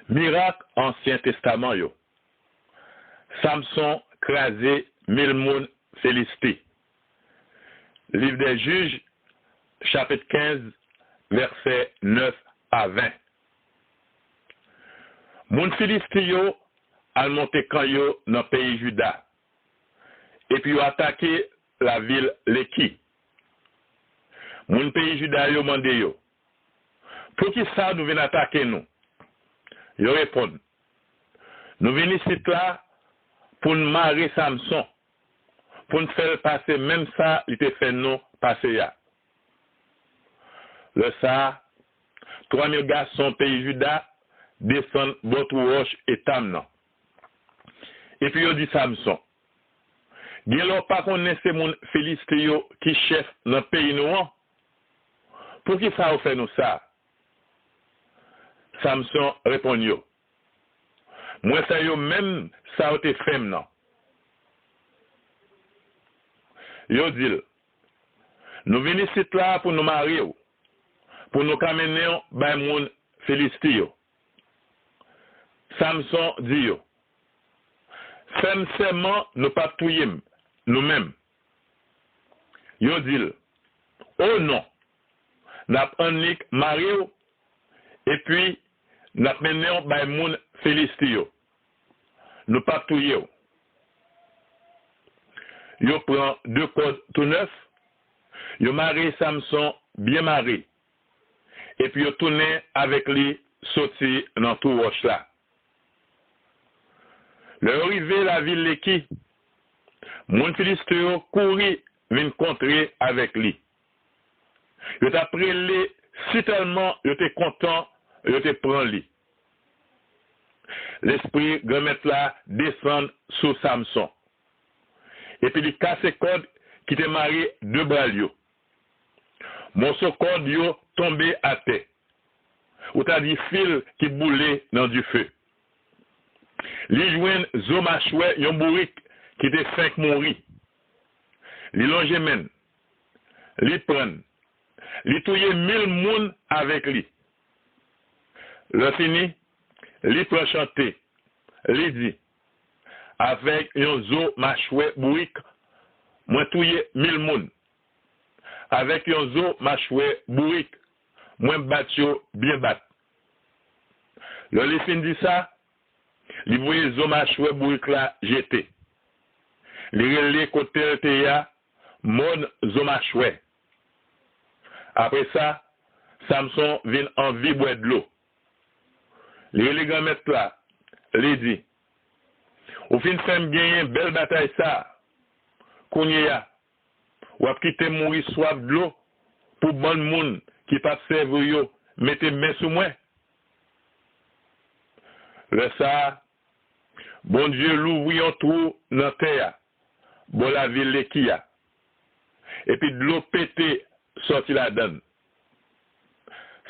Miracle Ancien Testament yo. Samson crasé 1000 moun félicité. Livre des Juges, chapitre 15, versets 9 à 20. Moun Philisté yo al monté kan yo dans le pays Juda. Et puis yo attaqué la ville Leki. Moun pays Juda yo mande yo. Pour qui ça nous vient attaquer nous? Yo répond. Nous venons ici là pour nous marier Samson. Pour nous faire passer même ça, il te fait nous passer ya. Le ça, 3000 garçons pays Juda descendent votre roche et Tamnan. Et puis, il dit Samson. Gen pas connaissez mon Philisté yo qui chef dans le pays noir. Pour qui ça fait nous ça? Samson répond yo. Moi ça yo même ça a été fait non. Yo dit nous venons ici là pour nous marier pour nous camener bay moun Philisté yo. Samson dit yo. Femme seulement nous pas touyer nous-mêmes. Yo dit oh non. N'a unique marié et puis n'a mené bay moun Philisté yo. Nous pas touyer. Yo prend 2 cordes tout neuf. Yo marié Samson bien marié. Et puis yo tourné avec lui sorti dans tout roche là. Le arrivé la ville Leki, mon Philisté yo couri vinn contrer avec lui. Yo t'a prélé si tellement yo t'es content, yo te prend lui. L'esprit grand là descend sur Samson. Et puis il casse corde qui te marié 2 bras yo. Mon corde yo tombé à terre. Ou t'as dit fil qui boulait dans du feu. Li jouen zomachoué yon bourrique qui te 5 mouri. Li longe men. Li pren. Li touye 1000 moun avec li. Le fini, li prend chanter. Li dit, avec yon zo machoué bourrique, moi touye 1000 moun. Avec yon zo machoué bourrique, moi bat yo bien bat. Le li fin dit ça, li voye zo machoué bourrique la jeté. Li relé côté te ya, mon zo machoué. Après ça, Samson vient en vie boire de l'eau. Les élégants mettent là, les dit, au fin femme gagner belle bataille ça, kounye ya, ou ap quitter mourir soif de l'eau, pour bon monde qui pas serve yo, mettez main sous moi. Le ça, bon Dieu l'ouvrit un trou dans terre, bon la ville Lekia. Et puis de l'eau pété, sorti la donne.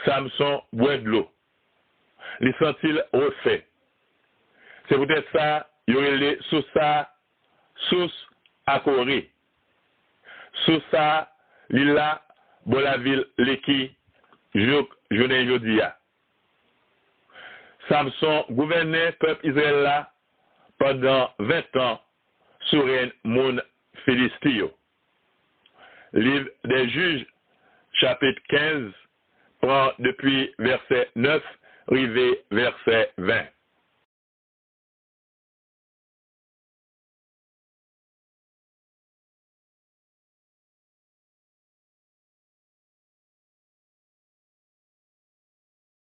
Samson boit de l'eau. Les sentit refait. C'est peut-être ça, il y aurait les sous ça, sous à Corée. Sous ça, l'île bon la ville Leki, journée jodia. Samson gouvernait peuple Israël là pendant 20 ans sous règne moun Philisté. Livre des Juges, chapitre 15, prend depuis verset 9, arrivé verset 20.